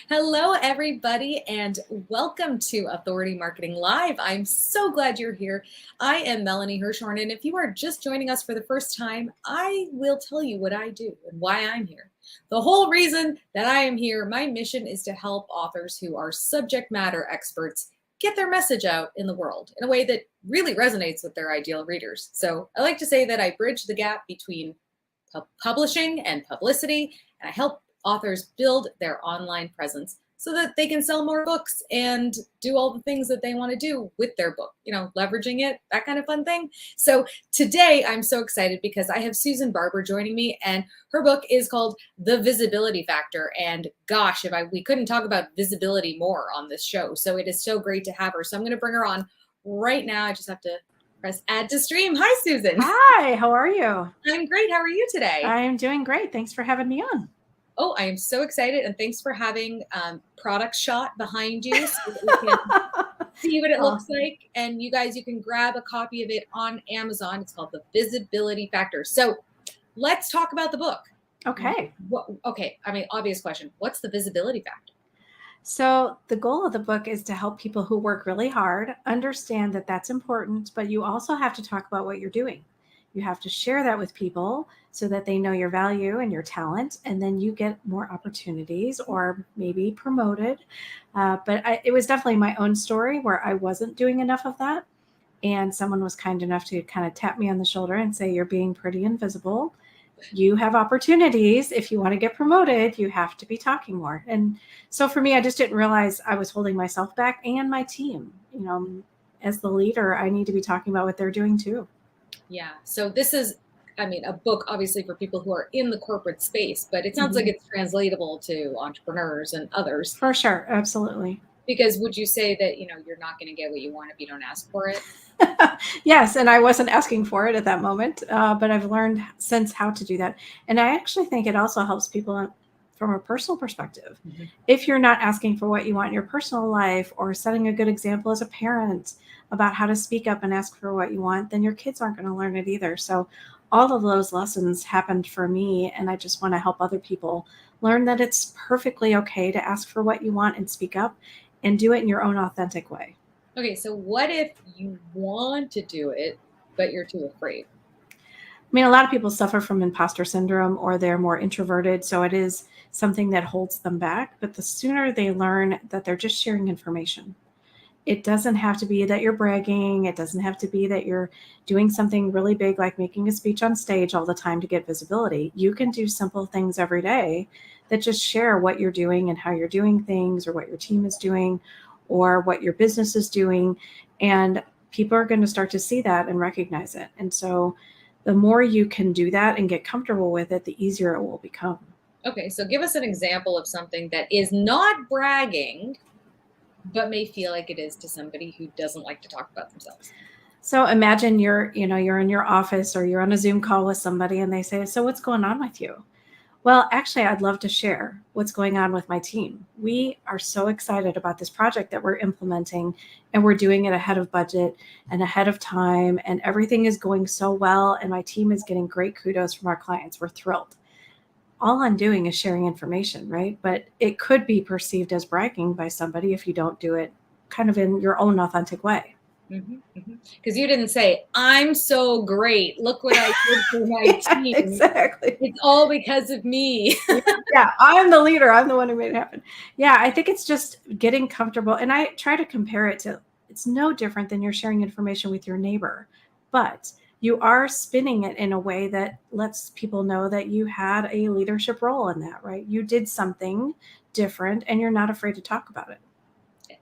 Hello, everybody, and welcome to Authority Marketing Live. I'm so glad you're here. I am Melanie Hirschhorn, and if you are just joining us for the first time, I will tell you what I do and why I'm here. The whole reason that I am here, my mission is to help authors who are subject matter experts get their message out in the world in a way that really resonates with their ideal readers. So I like to say that I bridge the gap between publishing and publicity, and I help authors build their online presence so that they can sell more books and do all the things that they want to do with their book, leveraging it, that kind of fun thing. So today I'm so excited because I have Susan Barber joining me, and her book is called The Visibility Factor. And gosh, we couldn't talk about visibility more on this show. So it is so great to have her. So I'm going to bring her on right now. I just have to press add to stream. Hi, Susan. Hi, how are you? I'm great. How are you today? I am doing great. Thanks for having me on. Oh, I am so excited. And thanks for having product shot behind you so that we can see what it looks like. And you guys, you can grab a copy of it on Amazon. It's called The Visibility Factor. So let's talk about the book. Okay. Obvious question. What's the visibility factor? So the goal of the book is to help people who work really hard understand that that's important, but you also have to talk about what you're doing. You have to share that with people so that they know your value and your talent, and then you get more opportunities or maybe promoted. It was definitely my own story where I wasn't doing enough of that. And someone was kind enough to kind of tap me on the shoulder and say, "You're being pretty invisible. You have opportunities. If you want to get promoted, you have to be talking more." And so for me, I just didn't realize I was holding myself back and my team. As the leader, I need to be talking about what they're doing too. Yeah. So this is, a book obviously for people who are in the corporate space, but it sounds like it's translatable to entrepreneurs and others. For sure. Absolutely. Because would you say that, you're not going to get what you want if you don't ask for it? Yes. And I wasn't asking for it at that moment, but I've learned since how to do that. And I actually think it also helps people from a personal perspective. Mm-hmm. If you're not asking for what you want in your personal life or setting a good example as a parent about how to speak up and ask for what you want, then your kids aren't going to learn it either. So all of those lessons happened for me. And I just want to help other people learn that it's perfectly okay to ask for what you want and speak up and do it in your own authentic way. Okay, so what if you want to do it, but you're too afraid? I mean, a lot of people suffer from imposter syndrome or they're more introverted. So it is something that holds them back. But the sooner they learn that they're just sharing information, it doesn't have to be that you're bragging. It doesn't have to be that you're doing something really big, like making a speech on stage all the time to get visibility. You can do simple things every day that just share what you're doing and how you're doing things, or what your team is doing, or what your business is doing. And people are going to start to see that and recognize it. And so the more you can do that and get comfortable with it, the easier it will become. Okay, so give us an example of something that is not bragging, but may feel like it is to somebody who doesn't like to talk about themselves. So imagine you're in your office or you're on a Zoom call with somebody and they say, "So what's going on with you?" Well, actually, I'd love to share what's going on with my team. We are so excited about this project that we're implementing, and we're doing it ahead of budget and ahead of time, and everything is going so well, and my team is getting great kudos from our clients. We're thrilled. All I'm doing is sharing information, right? But it could be perceived as bragging by somebody if you don't do it kind of in your own authentic way. Because you didn't say, "I'm so great. Look what I did for my team." Exactly. It's all because of me. Yeah, I'm the leader. I'm the one who made it happen. Yeah, I think it's just getting comfortable. And I try to compare it to, it's no different than you're sharing information with your neighbor, but you are spinning it in a way that lets people know that you had a leadership role in that, right? You did something different and you're not afraid to talk about it.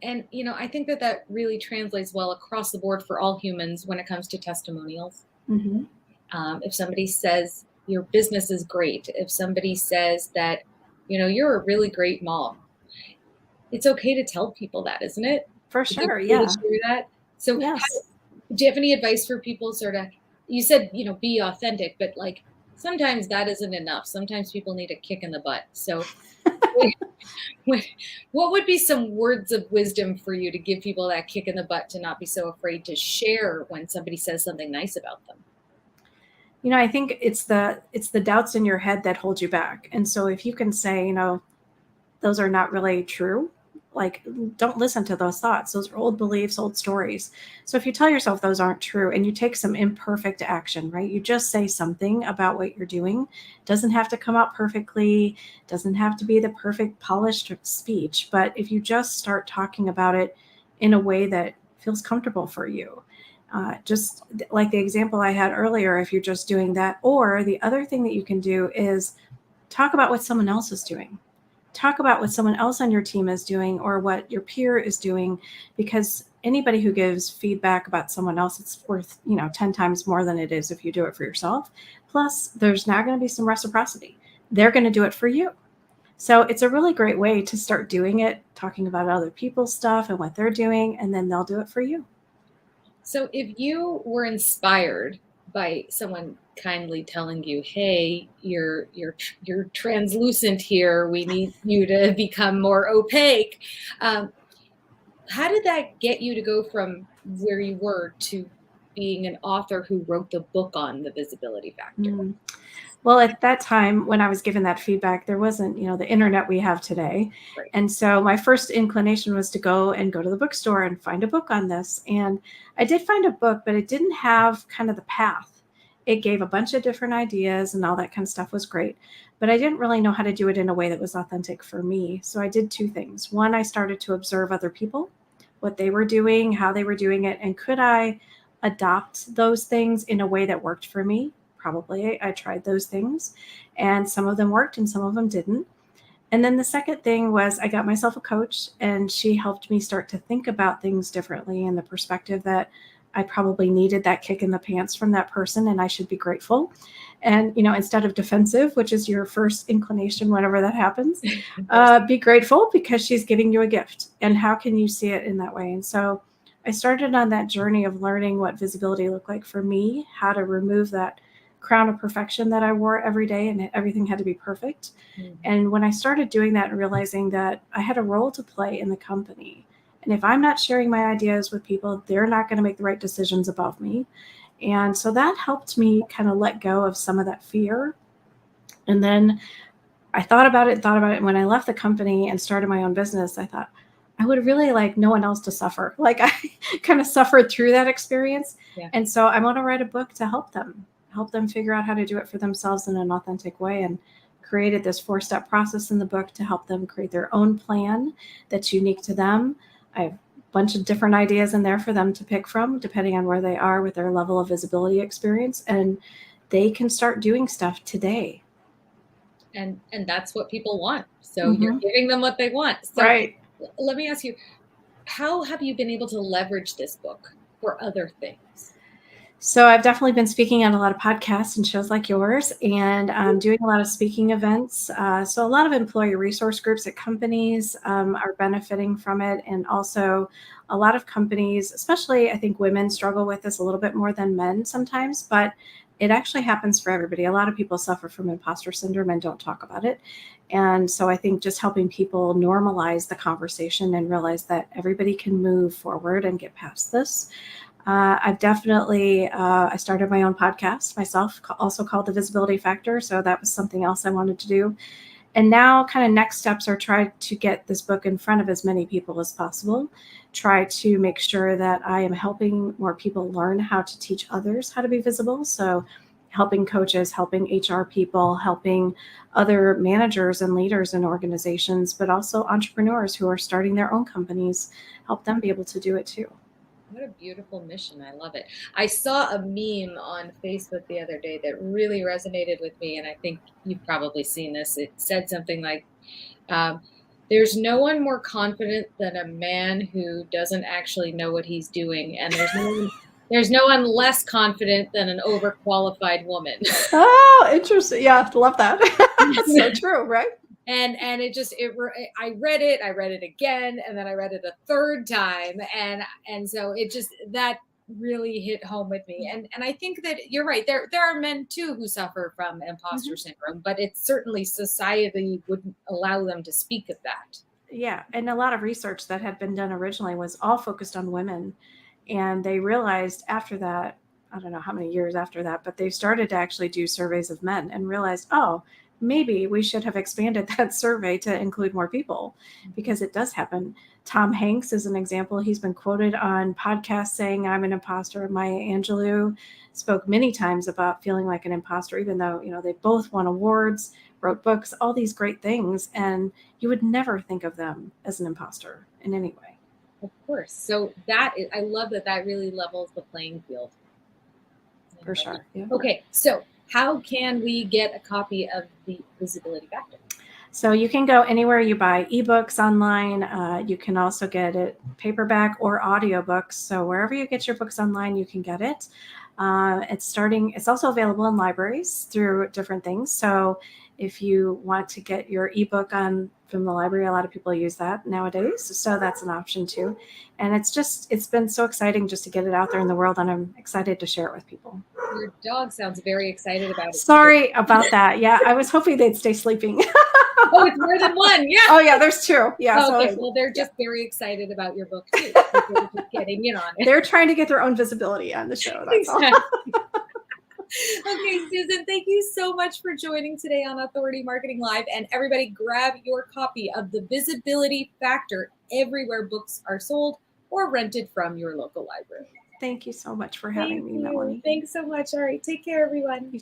And, I think that really translates well across the board for all humans when it comes to testimonials. Mm-hmm. If somebody says your business is great, if somebody says that, you're a really great mom, it's okay to tell people that, isn't it? For sure, yeah. To share that. So yes. Do you have any advice for people you said, be authentic, but like sometimes that isn't enough. Sometimes people need a kick in the butt. So what would be some words of wisdom for you to give people that kick in the butt to not be so afraid to share when somebody says something nice about them? I think it's the doubts in your head that hold you back. And so if you can say, those are not really true. Like, don't listen to those thoughts. Those are old beliefs, old stories. So if you tell yourself those aren't true and you take some imperfect action, right? You just say something about what you're doing. Doesn't have to come out perfectly, doesn't have to be the perfect polished speech, but if you just start talking about it in a way that feels comfortable for you, just like the example I had earlier, if you're just doing that. Or the other thing that you can do is talk about what someone else is doing. Talk about what someone else on your team is doing or what your peer is doing, because anybody who gives feedback about someone else, it's worth, 10 times more than it is if you do it for yourself. Plus, there's now going to be some reciprocity. They're going to do it for you. So it's a really great way to start doing it, talking about other people's stuff and what they're doing, and then they'll do it for you. So if you were inspired by someone kindly telling you, "Hey, you're translucent here. We need you to become more opaque," um, how did that get you to go from where you were to being an author who wrote the book on the visibility factor? Mm. Well, at that time when I was given that feedback, there wasn't, the internet we have today. Right. And so my first inclination was to go to the bookstore and find a book on this. And I did find a book, but it didn't have kind of the path. It gave a bunch of different ideas and all that kind of stuff was great. But I didn't really know how to do it in a way that was authentic for me. So I did two things. One, I started to observe other people, what they were doing, how they were doing it, and could I adopt those things in a way that worked for me? Probably. I tried those things, and some of them worked and some of them didn't. And then the second thing was I got myself a coach, and she helped me start to think about things differently in the perspective that I probably needed that kick in the pants from that person and I should be grateful. And, instead of defensive, which is your first inclination whenever that happens, be grateful because she's giving you a gift. And how can you see it in that way? And so I started on that journey of learning what visibility looked like for me, how to remove that crown of perfection that I wore every day and everything had to be perfect. Mhm. And when I started doing that and realizing that I had a role to play in the company, and if I'm not sharing my ideas with people, they're not going to make the right decisions above me. And so that helped me kind of let go of some of that fear. And then I thought about it. And when I left the company and started my own business, I thought I would really like no one else to suffer. Like I kind of suffered through that experience. Yeah. And so I want to write a book to help them figure out how to do it for themselves in an authentic way, and created this 4-step process in the book to help them create their own plan that's unique to them. I have a bunch of different ideas in there for them to pick from, depending on where they are with their level of visibility experience. And they can start doing stuff today. And that's what people want. So you're Mm-hmm. giving them what they want. So Right. let me ask you, how have you been able to leverage this book for other things? So I've definitely been speaking on a lot of podcasts and shows like yours, and doing a lot of speaking events. So a lot of employee resource groups at companies are benefiting from it, and also a lot of companies, especially I think women, struggle with this a little bit more than men sometimes, but it actually happens for everybody. A lot of people suffer from imposter syndrome and don't talk about it. And so I think just helping people normalize the conversation and realize that everybody can move forward and get past this. I've definitely, I started my own podcast myself, also called The Visibility Factor. So that was something else I wanted to do. And now kind of next steps are try to get this book in front of as many people as possible. Try to make sure that I am helping more people learn how to teach others how to be visible. So helping coaches, helping HR people, helping other managers and leaders in organizations, but also entrepreneurs who are starting their own companies, help them be able to do it too. What a beautiful mission. I love it. I saw a meme on Facebook the other day that really resonated with me, and I think you've probably seen this. It said something like, um, there's no one more confident than a man who doesn't actually know what he's doing, and there's no one less confident than an overqualified woman. Oh, interesting. Yeah, love that. That's so true, right? And it just I read it again, and then I read it a third time, and so it just that really hit home with me. And I think that you're right, there are men too who suffer from imposter Mhm. syndrome, but it's certainly society wouldn't allow them to speak of that. Yeah, and a lot of research that had been done originally was all focused on women. And they realized after that, I don't know how many years after that, but they started to actually do surveys of men and realized, oh, maybe we should have expanded that survey to include more people, because it does happen. Tom Hanks is an example. He's been quoted on podcasts saying, I'm an imposter. Maya Angelou spoke many times about feeling like an imposter, even though, they both won awards, wrote books, all these great things. And you would never think of them as an imposter in any way. Of course. So I love that really levels the playing field. For sure. Yeah. Okay. So how can we get a copy of the Visibility Factor? So you can go anywhere you buy ebooks online. You can also get it paperback or audiobooks. So wherever you get your books online, you can get it. It's also available in libraries through different things. So if you want to get your ebook from the library, a lot of people use that nowadays. So that's an option too. And it's been so exciting just to get it out there in the world, and I'm excited to share it with people. Your dog sounds very excited about it. Sorry about that. Yeah, I was hoping they'd stay sleeping. Oh, it's more than one. Yeah. Oh, yeah, there's two. Yeah. Okay. Well, they're just very excited about your book too. They're just getting in on it. They're trying to get their own visibility on the show. That's Exactly. all. Okay, Susan, thank you so much for joining today on Authority Marketing Live. And everybody, grab your copy of the Visibility Factor everywhere books are sold or rented from your local library. Thank you so much for having me, Melanie. Thanks so much. All right, take care, everyone.